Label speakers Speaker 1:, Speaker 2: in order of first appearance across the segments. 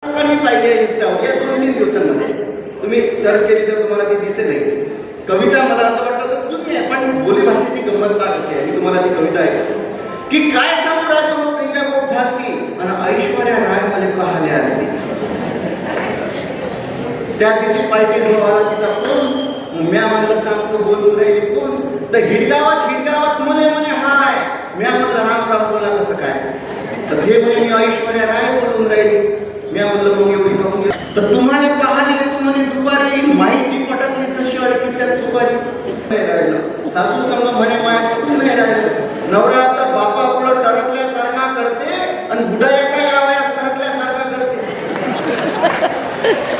Speaker 1: मी पाहिली आहे इंस्टावर या 2-3 दिवसांमध्ये. तुम्ही सर्च केली तर तुम्हाला ती दिसेल. कविता मला असं वाटतं तर जुनी आहे, पण बोलीभाषेची गंमत का कशी आहे. मी तुम्हाला ती कविता ऐकतो की काय सांगू राजा मग पेजा पोट झालती आणि ऐश्वर्या राय मला पाहायला आली. त्या दिवशी पार्टी जो आला तिचा कोण, म्या म्हणलं सांगतो बोलून राहिली कोण, तर हिडगावात मुले म्हणे हाय. म्या म्हणलं राम बोला कसं काय, तर ते म्हणे मी ऐश्वर्या राय बोलून राहिली. म्या म्हणलं मग एवढी कहून घे, तर तुम्हाला पाहायला येतो म्हणे दुपारी, माईची पटकली जशी अडकी त्या सुपारी. नाही राहिलं सासू संग म्हणे माया पटून नाही राहिलं. नवरा आता बापा पुढं टरकल्यासारखा करते आणि बुडा एका या वयात सरकल्यासारखा करते.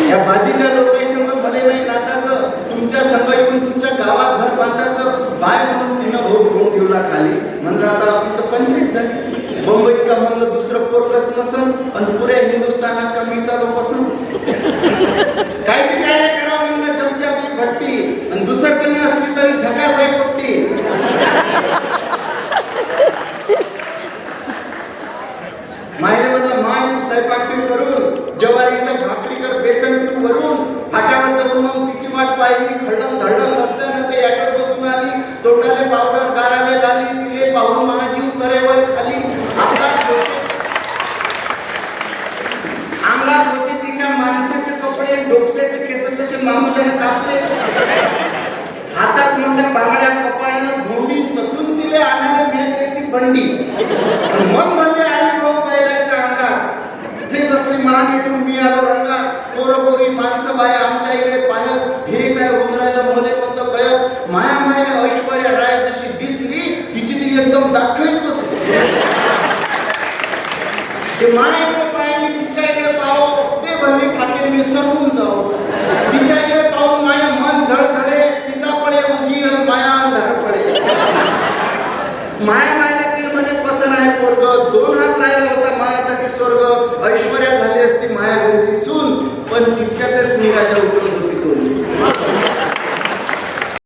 Speaker 1: या बाजीच्या लोकांसंग मला नाही नाताचं, तुमच्या संग येऊन तुमच्या गावात घर बांधायचं बाय म्हणून तिनं भाऊ घेऊन ठेवला खाली. म्हणलं आता आपली तर पंचायत झाली. मुंबईचा म्हणलं दुसरं पोरगच नसन आणि पुऱ्या हिंदुस्थानात कमी चालू पसंत. काय ते काय करावं म्हणलं, जमते आपली भट्टी आणि दुसरं कमी असली तरी झकास आहे पट्टी. मायने म्हटलं माय तू स्वयंपाक करून ज्वारीचा भाकरी कर बेसन पीठ भरून, फाट्यावर जाऊन मग तिची वाट पाहिली. खडम धडम रस्त्यानं ते ॲटोवर बसून आली. तोंडाले पावडर गालाले लाली, तिले पाहून मला जीव करे वर खाली. अंगात होते तिच्या माणसाचे कपडे, डोक्याचे केस जसे मामुल्याने कापले. हातात म्हणते बांगड्या कपाळानं भोंडी, तथून तिले आणायला मिळते ती बंडी. मग म्हणले आई भाऊ बैलाच्या अंगात ते बसले मान मिटून मी आलो रंगात. पोरपोरी माणसं बाया आमच्या इकडे पाहत, हे काय होऊन राहिलं मले म्हणतं कळत. माया मायला ऐश्वर्या राय जशी दिसली तिची ती एकदम दाखवत बसली. ते मायाकडे पाय मी तिच्या इकडे पाहो, ते भले ठाके मी सरकून जाऊ. तिच्या इकडे पाहून माया मन धडधडे, तिचा पडे उजीळ माया अंधार पडे. माया मायला ते म्हणे पसंत आहे पोरग, 2 हात राहिला होता मायासाठी स्वर्ग. ऐश्वर्या झाली असती माया घरची सून, पण तितक्यातच मी राजा उठलो.